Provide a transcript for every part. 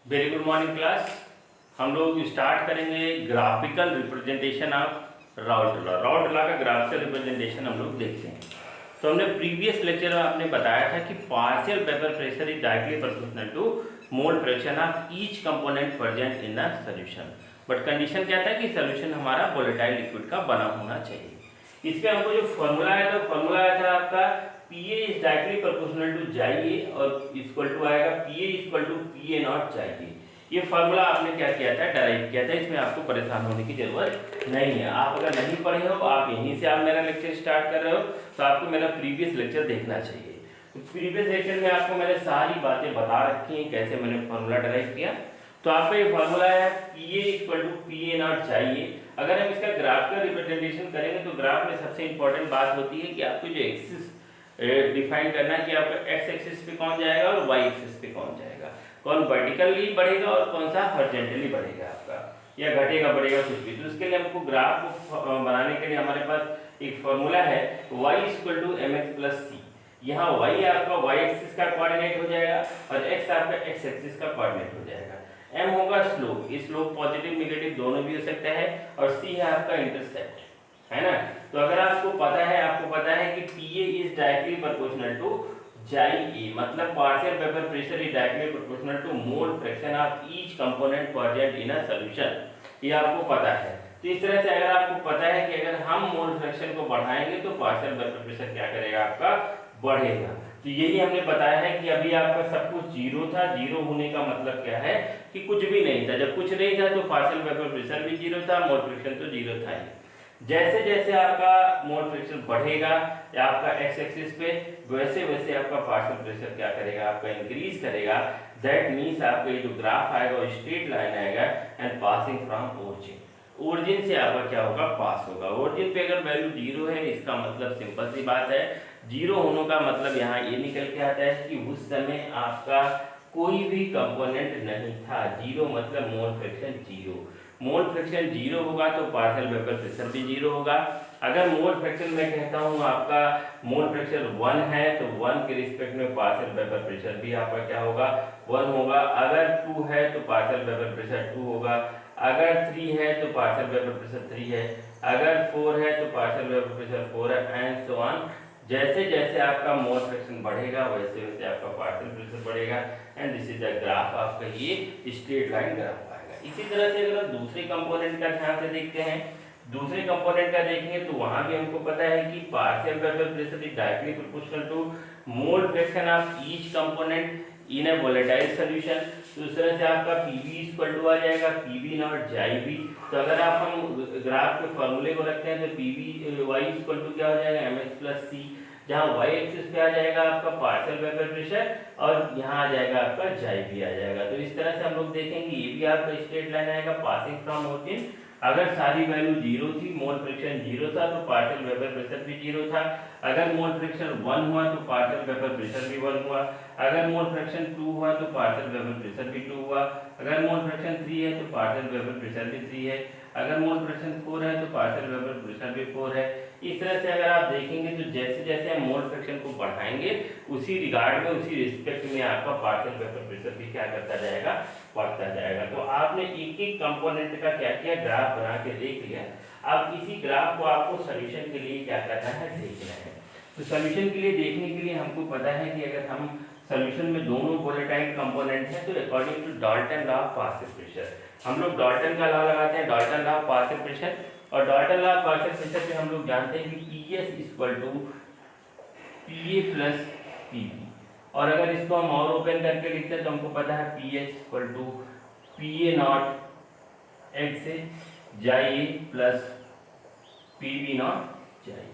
Very good morning class. हम लोग start करेंगे graphical representation of Raoult law. Raoult law का ग्राफिकल रिप्रेजेंटेशन हम लोग देखते हैं। तो हमने प्रीवियस लेक्चर में आपने बताया था कि partial vapour pressure is directly proportional to mole fraction of each component present in the solution. But condition क्या था कि सॉल्यूशन हमारा वोलेटाइल लिक्विड का बना होना चाहिए। इस पे हमको जो फॉर्मूला आया था, फॉर्मूला आया था आपका PA is directly proportional to जाइए और इक्वल टू आएगा PA equal to PA nought जाइए। ये फार्मूला आपने क्या किया था, डराइव किया था। इसमें आपको परेशान होने की जरूरत नहीं है। आप अगर नहीं पढ़े हो, आप यहीं से आप मेरा लेक्चर स्टार्ट कर रहे हो, तो आपको मेरा प्रीवियस लेक्चर देखना चाहिए। तो प्रीवियस लेक्चर में आपको मैंने सारी बातें बता रखी हैं, कैसे मैंने फार्मूला डराइव किया। तो आपका ये फार्मूला है PA equal to PA nought चाहिए। अगर हम इसका ग्राफ का रिप्रेजेंटेशन करेंगे तो ग्राफ में सबसे इंपॉर्टेंट बात होती है कि आपको जो एक्सिस डिफाइन करना है कि आपका एक्स एक्सिस पे कौन जाएगा और वाई एक्सिस पे कौन जाएगा, कौन वर्टिकली बढ़ेगा और कौन सा हॉरिजॉन्टली बढ़ेगा आपका, या घटेगा बढ़ेगा कुछ भी। तो उसके लिए हमको ग्राफ को बनाने के लिए हमारे पास एक फॉर्मूला है y equal to mx plus c. यहाँ y आपका y एक्सिस का कोऑर्डिनेट हो जाएगा और x आपका x एक्सिस का कोऑर्डिनेट हो जाएगा। m होगा स्लोप, ये स्लोप पॉजिटिव नेगेटिव दोनों भी हो सकता है, और c है आपका इंटरसेप्ट, है ना। तो अगर आपको पता है कि PA is directly proportional to जाई, मतलब partial vapour pressure is directly proportional to mole fraction of each component present in a solution, ये आपको पता है। तो इस तरह से अगर आपको पता है कि अगर हम मोल फ्रैक्शन को बढ़ाएंगे तो पार्शियल वेपर प्रेशर क्या करेगा, आपका बढ़ेगा। तो यही हमने बताया है कि अभी आपका सब कुछ जीरो था। जीरो होने का मतलब क्या है कि कुछ भी नहीं था। जब कुछ नहीं था तो पार्शियल वेपर प्रेशर भी जीरो था, मोल फ्रैक्शन तो जीरो था ही। जैसे जैसे आपका मोल फ्रैक्शन बढ़ेगा या आपका एक्स एक्सिस पे, वैसे वैसे आपका पार्शियल प्रेशर क्या करेगा, आपका इंक्रीज करेगा। दैट मीन्स आपका ये जो ग्राफ आएगा वो स्ट्रेट लाइन आएगा and passing from origin. Origin से आपका क्या होगा, पास होगा। ओरिजिन पे अगर वैल्यू जीरो है, इसका मतलब सिंपल सी बात है, जीरो होने का मतलब यहाँ ये निकल के आता है कि उस समय आपका कोई भी कंपोनेंट नहीं था। जीरो मतलब mole fraction zero. Mole fraction zero होगा तो पार्शियल वेपर प्रेशर भी जीरो होगा। अगर मोल फ्रैक्शन में कहता हूँ आपका मोल फ्रैक्शन 1 है तो 1 के रिस्पेक्ट में पार्शियल वेपर प्रेशर भी आपका क्या होगा, 1 होगा। अगर 2 है तो पार्शियल वेपर प्रेशर 2 होगा। अगर 3 है तो पार्शियल वेपर प्रेशर 3 है। अगर 4 है तो पार्शियल वेपर प्रेशर 4 है, एंड सो ऑन। जैसे जैसे आपका मोल फ्रैक्शन बढ़ेगा वैसे वैसे आपका पार्शियल प्रेशर बढ़ेगा, and this is the graph. आपका ये स्ट्रेट लाइन ग्राफ आएगा। इसी तरह से अगर हम दूसरे कंपोनेंट का ध्यान से देखते हैं, दूसरे कंपोनेंट का देखेंगे तो वहां भी हमको पता है कि partial vapour pressure is directly proportional to mole fraction of each component in a volatile solution. तो इस तरह से आपका PV इक्वल टू आ जाएगा PV नॉट जाई भी। तो अगर आप हम ग्राफ के फॉर्मूले को रखते हैं तो PV y इक्वल टू क्या हो जाएगा, mx प्लस सी, जहाँ y एक्सिस पे आ जाएगा आपका पार्शियल वेपर प्रेशर और यहाँ आ जाएगा आपका जाई भी आ जाएगा। तो इस तरह से हम लोग देखेंगे ये भी आपका स्ट्रेट लाइन आएगा पासिंग फ्रॉम ओरिजिन। अगर सारी वैल्यू जीरो थी, मोल फ्रैक्शन जीरो था, तो पार्शियल वेपर प्रेशर भी जीरो था। अगर मोल फ्रैक्शन 1 हुआ तो पार्शियल वेपर प्रेशर भी 1 हुआ। अगर मोल फ्रैक्शन 2 हुआ तो पार्शियल वेपर प्रेशर भी 2 हुआ। अगर मोल फ्रैक्शन 3 है तो पार्शियल वेपर प्रेशर भी 3 है। अगर मोल फ्रैक्शन 4 है तो पार्शियल वेपर प्रेशर भी 4 है। इस तरह से अगर आप देखेंगे तो जैसे जैसे हम मोल फ्रैक्शन को बढ़ाएंगे उसी रिगार्ड में, उसी रिस्पेक्ट में आपका पार्शियल वेपर प्रेशर भी क्या करता जाएगा, बढ़ता जाएगा। तो आपने एक एक कंपोनेंट का क्या किया, ग्राफ बना के देख लिया। अब इसी ग्राफ को आपको सॉल्यूशन के लिए क्या करना है, देखना है। तो सॉल्यूशन के लिए देखने के लिए हमको पता है कि अगर हम सॉल्यूशन में दोनों वोलेटाइल कंपोनेंट है तो according to Dalton law of partial pressure हम लोग डाल्टन का लॉ लगाते हैं, Dalton law of partial pressure. और Dalton law of partial pressure पे हम लोग जानते हैं कि PS equal to PA plus PB। और अगर इसको हम और ओपन करके लिखते हैं तो हमको पता है PS equal to PA nought x जाई प्लस PB नॉट जाई।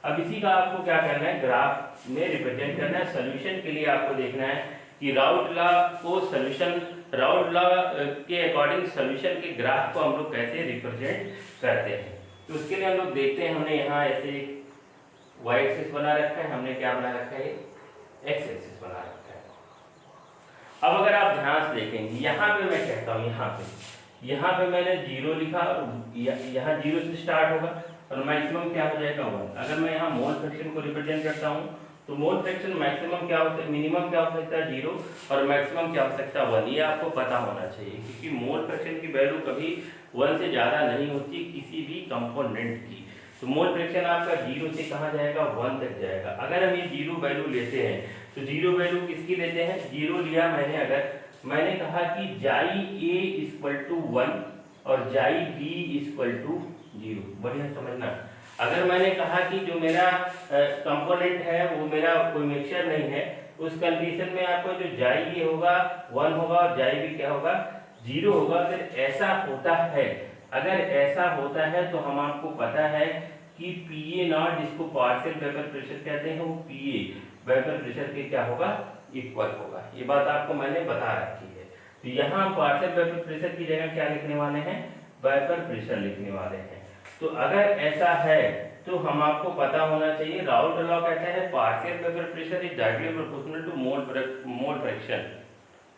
अब इसी का आपको क्या करना है, ग्राफ में रिप्रेजेंट करना है। सॉल्यूशन के लिए आपको देखना है कि राउल्ट लॉ को सॉल्यूशन, राउल्ट लॉ के अकॉर्डिंग सॉल्यूशन के ग्राफ को हम लोग कैसे रिप्रेजेंट करते हैं। तो उसके लिए हम लोग देखते हैं, हमने यहाँ ऐसे y एक्सिस बना रखा है, हमने क्या बना रखा है, x एक्सिस बना रखा है। अब अगर आप ध्यान से देखेंगे यहाँ पे मैं कहता हूँ, यहाँ पे मैंने जीरो लिखा और यहाँ जीरो से स्टार्ट होगा और मैक्सिमम क्या हो जाएगा 1। अगर मैं यहाँ मोल फ्रैक्शन को रिप्रेजेंट करता हूँ तो मोल फ्रैक्शन मैक्सिमम क्या हो सकता है, मिनिमम क्या हो सकता है 0 और मैक्सिमम क्या हो सकता है 1, ये आपको पता होना चाहिए क्योंकि मोल फ्रैक्शन की वैल्यू कभी 1 से ज़्यादा नहीं होती किसी भी कंपोनेंट की। तो मोल फ्रैक्शन आपका 0 से कहाँ जाएगा 1 तक जाएगा। अगर हम ये 0 वैल्यू लेते हैं तो 0 वैल्यू किसकी लेते हैं, 0 लिया मैंने, अगर मैंने कहा कि जाई a इक्वल टू 1 और जाई b इक्वल टू 0, बढ़िया समझना। अगर मैंने कहा कि जो मेरा कंपोनेंट है वो मेरा कोई मिक्सचर नहीं है, उस कंडीशन में आपको जो जाई ए होगा 1 होगा और जाई बी क्या होगा 0 होगा। अगर ऐसा होता है, अगर ऐसा होता है तो हम आपको पता है कि पीए नॉट, जिसको पार्शियल वेपर प्रेशर कहते हैं, वो पीए वेपर प्रेशर के क्या होगा इक्वल होगा। ये बात आपको मैंने बता रखी है। तो यहाँ पार्शियल वेपर प्रेशर की जगह क्या लिखने वाले हैं, वेपर प्रेशर लिखने वाले हैं। तो अगर ऐसा है तो हम आपको पता होना चाहिए, राउल्ट लॉ कहता है partial vapour pressure is directly proportional to mole fraction,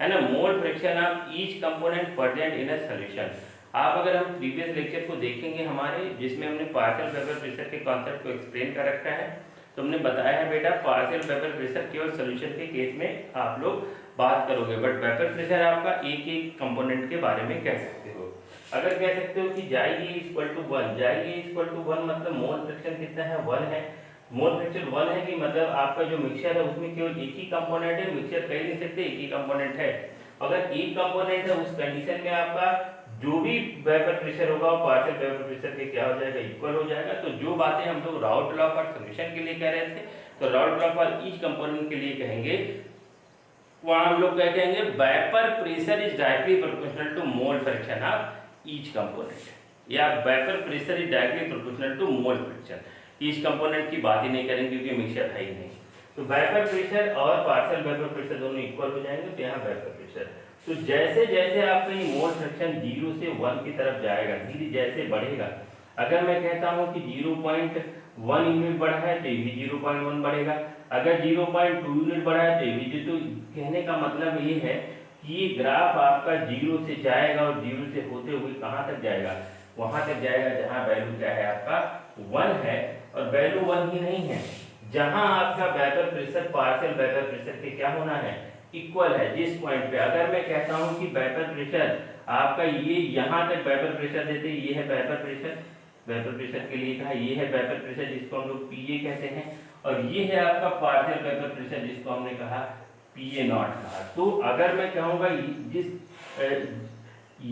है ना, mole fraction of each component present in a solution. आप अगर हम प्रीवियस लेक्चर को देखेंगे हमारे, जिसमें हमने पार्शियल वेपर प्रेशर के कॉन्सेप्ट को एक्सप्लेन कर रखा है, तो हमने बताया है बेटा पार्शियल वेपर प्रेशर केवल सॉल्यूशन के केस में आप लोग बात करोगे, बट वेपर प्रेशर आपका एक एक कंपोनेंट के बारे में कह सकते हो। अगर कह सकते हो कि जाई ए इक्वल टू 1, जाई ए इक्वल टू 1 मतलब मोल फ्रैक्शन कितना है 1 है। मोल फ्रैक्शन 1 है कि मतलब आपका जो मिक्सचर है उसमें केवल एक ही कंपोनेंट है, मिक्सचर कह नहीं सकते, एक ही कंपोनेंट है। अगर एक कंपोनेंट है उस कंडीशन में आपका जो भी वेपर प्रेशर होगा वो पार्शियल वेपर प्रेशर के क्या हो जाएगा इक्वल हो जाएगा। तो जो बातें हम लोग राउल्ट लॉ फॉर सॉल्यूशन के लिए कह रहे थे, तो Raoult law for each component के लिए कहेंगे, वहां हम लोग क्या कहेंगे, vapour pressure is directly proportional to mole fraction of each component, या vapour pressure is directly proportional to mole fraction. Each component की बात ही नहीं करेंगे क्योंकि मिक्सचर है ही नहीं। तो वेपर प्रेशर और पार्शियल वेपर प्रेशर दोनों इक्वल हो जाएंगे, तो यहाँ वेपर प्रेशर। तो जैसे जैसे आपका ये मोल फ्रैक्शन 0 से 1 की तरफ जाएगा, धीरे जैसे बढ़ेगा, अगर मैं कहता हूँ कि 0.1 यूनिट बढ़ा है तो ये भी 0.1 बढ़ेगा, अगर 0.2 यूनिट बढ़ा है तो ये भी। तो कहने का मतलब ये है कि ये ग्राफ आपका 0 से जाएगा और 0 से होते हुए कहाँ तक जाएगा, वहां तक जाएगा जहाँ वैल्यू क्या है आपका 1 है। और वैल्यू 1 ही नहीं है, जहां आपका vapour pressure partial vapour pressure के क्या होना है इक्वल है। जिस पॉइंट पे अगर मैं कहता हूं कि वेपर प्रेशर आपका ये यहां तक वेपर प्रेशर देते, ये है वेपर प्रेशर, वेपर प्रेशर के लिए कहा ये है वेपर प्रेशर जिसको हम लोग पीए कहते हैं, और ये है आपका पार्शियल वेपर प्रेशर जिसको हमने कहा पीए नॉट कहा। तो अगर मैं कहूँगा जिस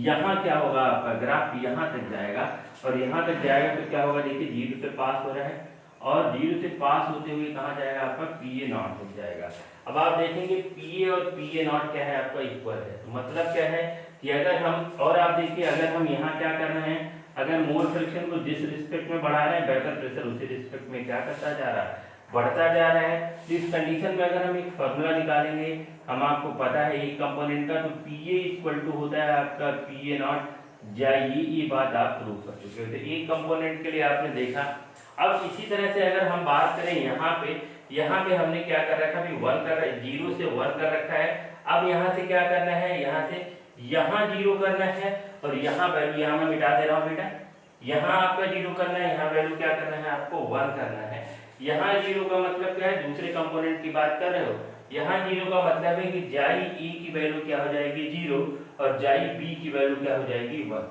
यहाँ क्या होगा आपका ग्राफ यहाँ तक जाएगा और यहाँ तक जाएगा तो क्या होगा, देखिए 0 से पास हो रहा है और 0 से पास होते हुए कहाँ जाएगा आपका पीए नॉट तक जाएगा। अब आप देखेंगे पीए और पीए नॉट क्या है आपका इक्वल है, तो मतलब क्या है कि अगर हम, और आप देखिए अगर हम यहाँ क्या कर रहे हैं, अगर मोल फ्रैक्शन को जिस रिस्पेक्ट में बढ़ा रहे हैं वेपर प्रेशर उसी रिस्पेक्ट में क्या करता जा रहा है, बढ़ता जा रहा है। तो इस कंडीशन में अगर हम एक फॉर्मूला निकालेंगे, हम आपको पता है एक कंपोनेंट का, तो पीए इक्वल टू होता है आपका पीए नॉट जाइए, ये बात आप प्रूव कर चुके हो। तो एक कंपोनेंट के लिए आपने देखा। अब इसी तरह से अगर हम बात करें यहाँ पे हमने क्या कर रखा है, 1 कर 0 से 1 कर रखा है। अब यहाँ से क्या करना है, यहाँ से यहाँ 0 करना है और यहाँ वैल्यू यहाँ मैं मिटा दे रहा हूँ बेटा, यहाँ आपका 0 करना है, यहाँ वैल्यू क्या करना है आपको 1 करना है। यहाँ 0 का मतलब क्या है, दूसरे कंपोनेंट की बात कर रहे हो, यहाँ 0 का मतलब है कि जाई ई की वैल्यू क्या हो जाएगी 0 और जाई बी की वैल्यू क्या हो जाएगी 1।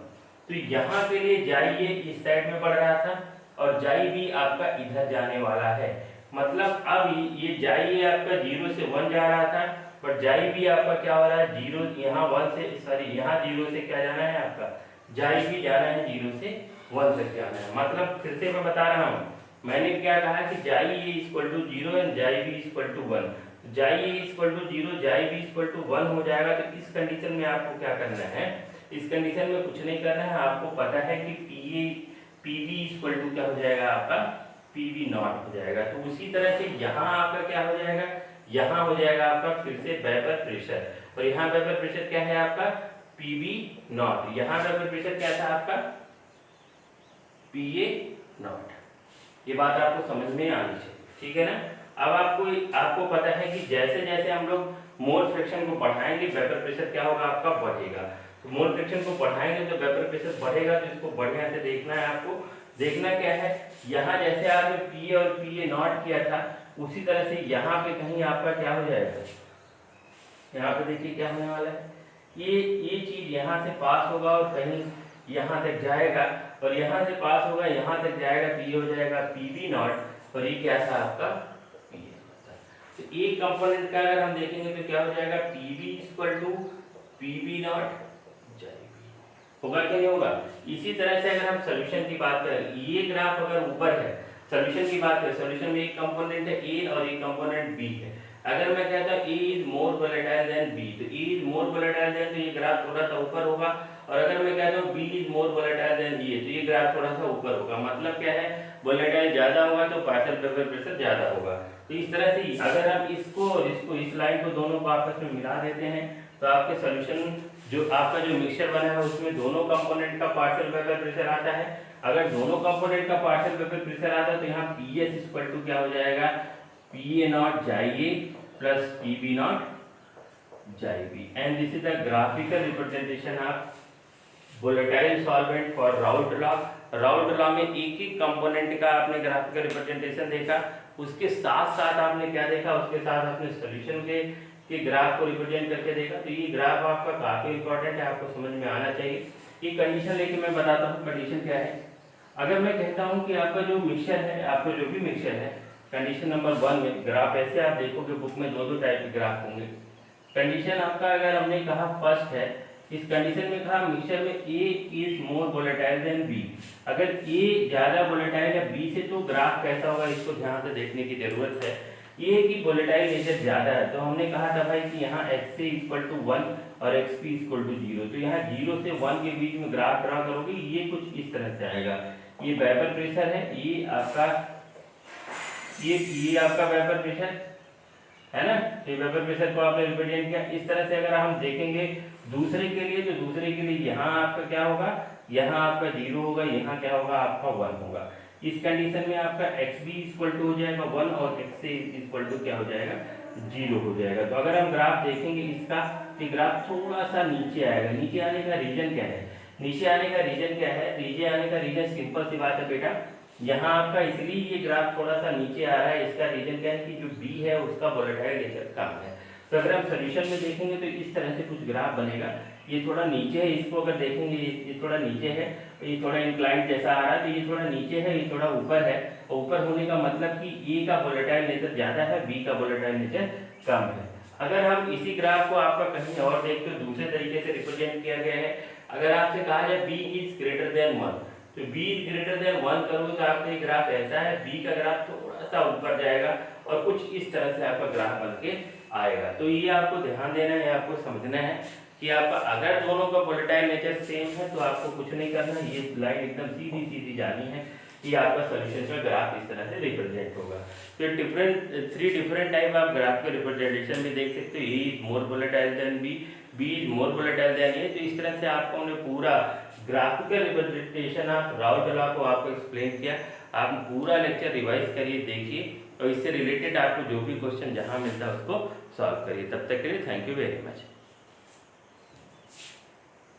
तो यहाँ के लिए जाई ए इस साइड में बढ़ रहा था और जाई बी आपका इधर जाने वाला है। मतलब अब ये जाई ए आपका 0 से 1 जा रहा था, बट जाई बी आपका क्या हो रहा है 0 यहाँ 1 से, सॉरी यहाँ 0 से क्या जाना है आपका, जाई बी जाना है 0 से 1 तक जाना है। मतलब फिर से मैं बता रहा हूँ, मैंने क्या कहा कि जाई ए इक्वल टू 0 एंड जाई बी इक्वल टू 1। जाई ए इक्वल टू 0 जाई बी इक्वल टू 1 हो जाएगा। तो इस कंडीशन में आपको क्या करना है, इस कंडीशन में कुछ नहीं करना है, आपको पता है कि पीवी इक्वल टू क्या हो जाएगा आपका पीवी नॉट हो जाएगा। तो उसी तरह से यहाँ आपका क्या हो जाएगा, यहाँ हो जाएगा आपका फिर से वेपर प्रेशर, और यहाँ वेपर प्रेशर क्या है आपका पीवी नॉट, यहाँ वेपर प्रेशर क्या था आपका पीए नॉट। ये बात आपको समझ में आनी चाहिए, ठीक है ना। अब आपको पता है कि जैसे जैसे हम लोग मोल फ्रैक्शन को बढ़ाएंगे वेपर प्रेशर क्या होगा आपका बढ़ेगा। तो मोल फ्रैक्शन को बढ़ाएंगे तो वेपर प्रेशर बढ़ेगा। तो इसको बढ़िया से देखना है आपको। देखना क्या है, यहाँ जैसे आपने पी और पी ए नॉट किया था, उसी तरह से यहाँ पे कहीं आपका क्या हो जाएगा, यहाँ पे देखिए क्या होने वाला है, ये चीज यहाँ से पास होगा और कहीं यहाँ तक जाएगा, और यहाँ से पास होगा यहाँ तक जाएगा, तो ये हो जाएगा पीवी नॉट, और ये क्या था आपका ये। तो एक कंपोनेंट का अगर हम देखेंगे तो क्या हो जाएगा, PV equal to PV nought होगा कि नहीं होगा। इसी तरह से अगर हम सोल्यूशन की बात करें, ये ग्राफ अगर ऊपर है, सोल्यूशन की बात करें, सोल्यूशन में एक कंपोनेंट है ए और एक कंपोनेंट बी है। अगर मैं कहता हूँ A is more volatile than B, तो A is more volatile than, तो ये ग्राफ थोड़ा सा ऊपर होगा, और अगर मैं कहता हूँ B is more volatile than A, तो ये ग्राफ थोड़ा सा ऊपर होगा। मतलब क्या है, वोलेटाइल ज्यादा होगा तो पार्शियल वेपर प्रेशर ज्यादा होगा। तो इस तरह से अगर हम इसको इस लाइन को दोनों को आपस में मिला देते हैं, तो आपके सोल्यूशन जो आपका जो मिक्सचर बना है उसमें दोनों कंपोनेंट का पार्शियल वेपर प्रेशर आता है। अगर दोनों कंपोनेंट का पार्शियल वेपर प्रेशर आता है तो यहाँ पी एस इक्वल टू क्या हो जाएगा, पी ए नॉट जाई A plus P B nought जाई B, and this is the graphical representation of volatile solvent for Raoult law. Raoult law में एक एक कंपोनेंट का आपने ग्राफिकल रिप्रेजेंटेशन देखा, उसके साथ साथ आपने क्या देखा, उसके साथ आपने सोल्यूशन के ग्राफ को रिप्रेजेंट करके देखा। तो ये ग्राफ आपका काफी इंपॉर्टेंट है, आपको समझ में आना चाहिए। ये कंडीशन लेके मैं बताता हूँ कंडीशन क्या है। अगर मैं कहता हूँ कि आपका जो मिक्सचर है, आपका जो भी मिक्सचर है, कंडीशन नंबर 1 में ग्राफ ऐसे आप देखोगे बुक में दो टाइप के ग्राफ होंगे। कंडीशन आपका अगर हमने कहा फर्स्ट है, इस कंडीशन में कहा मिक्सचर में A is more volatile than B. अगर ए ज्यादा वोलेटाइल है बी से, तो ग्राफ कैसा होगा इसको ध्यान से देखने की जरूरत है। ये की वोलेटाइल नेचर ज्यादा है, तो हमने कहा था भाई कि यहाँ एक्स इक्वल टू 1 और एक्स पी इक्वल टू 0, तो यहाँ 0 से 1 के बीच में ग्राफ ड्रा करोगे, ये कुछ इस तरह से आएगा। ये वेपर प्रेशर है, ये आपका वेपर प्रेशर है ना, ये वेपर प्रेशर को आपने रिप्रेजेंट किया। इस तरह से अगर हम देखेंगे दूसरे के लिए, तो दूसरे के लिए यहाँ आपका क्या होगा, यहाँ आपका 0 होगा, यहाँ क्या होगा आपका 1 होगा। इस कंडीशन में आपका एक्स बी इक्वल टू हो जाएगा 1 और एक्स ए इक्वल टू क्या हो जाएगा 0 हो जाएगा। तो अगर हम ग्राफ देखेंगे इसका, तो ग्राफ थोड़ा सा नीचे आएगा। नीचे आने का रीजन क्या है, नीचे आने का रीजन क्या है, नीचे आने का रीजन सिंपल सी बात है बेटा, यहाँ आपका इसलिए ये ग्राफ थोड़ा सा नीचे आ रहा है। इसका रीजन क्या है कि जो बी है उसका वोलेटाइल नेचर कम है। तो अगर हम सोल्यूशन में देखेंगे तो इस तरह से कुछ ग्राफ बनेगा। ये थोड़ा नीचे है, इसको अगर देखेंगे ये थोड़ा नीचे है, ये थोड़ा इंक्लाइंड जैसा आ रहा है, तो ये थोड़ा नीचे है, ये थोड़ा ऊपर है। और ऊपर होने का मतलब कि ए का वोलेटाइल नेचर ज्यादा है, बी का वोलेटाइल नेचर कम है। अगर हम इसी ग्राफ को आपका कहीं और देखते हो, दूसरे तरीके से रिप्रेजेंट किया गया है। अगर आपसे कहा जाए बी इज ग्रेटर देन 1, तो b इज ग्रेटर देन 1 करोगे तो आपका ग्राफ ऐसा है, b का ग्राफ थोड़ा सा ऊपर जाएगा और कुछ इस तरह से आपका ग्राफ बन के आएगा। तो ये आपको ध्यान देना है, आपको समझना है कि आपका अगर दोनों का वोलेटाइल नेचर सेम है तो आपको कुछ नहीं करना, ये लाइन एकदम सीधी सीधी जानी है कि आपका सोल्यूशन का ग्राफ इस तरह से रिप्रेजेंट होगा। तो 3 डिफरेंट टाइप आप ग्राफ के रिप्रेजेंटेशन में देख सकते हो। A is more volatile than B, B is more volatile than A. तो इस तरह से आपको हमने पूरा graphical representation of Raoult law को आपको एक्सप्लेन किया। आप पूरा लेक्चर रिवाइज करिए, देखिए, और इससे रिलेटेड आपको जो भी क्वेश्चन जहाँ मिलता है उसको सॉल्व करिए। तब तक के लिए थैंक यू वेरी मच।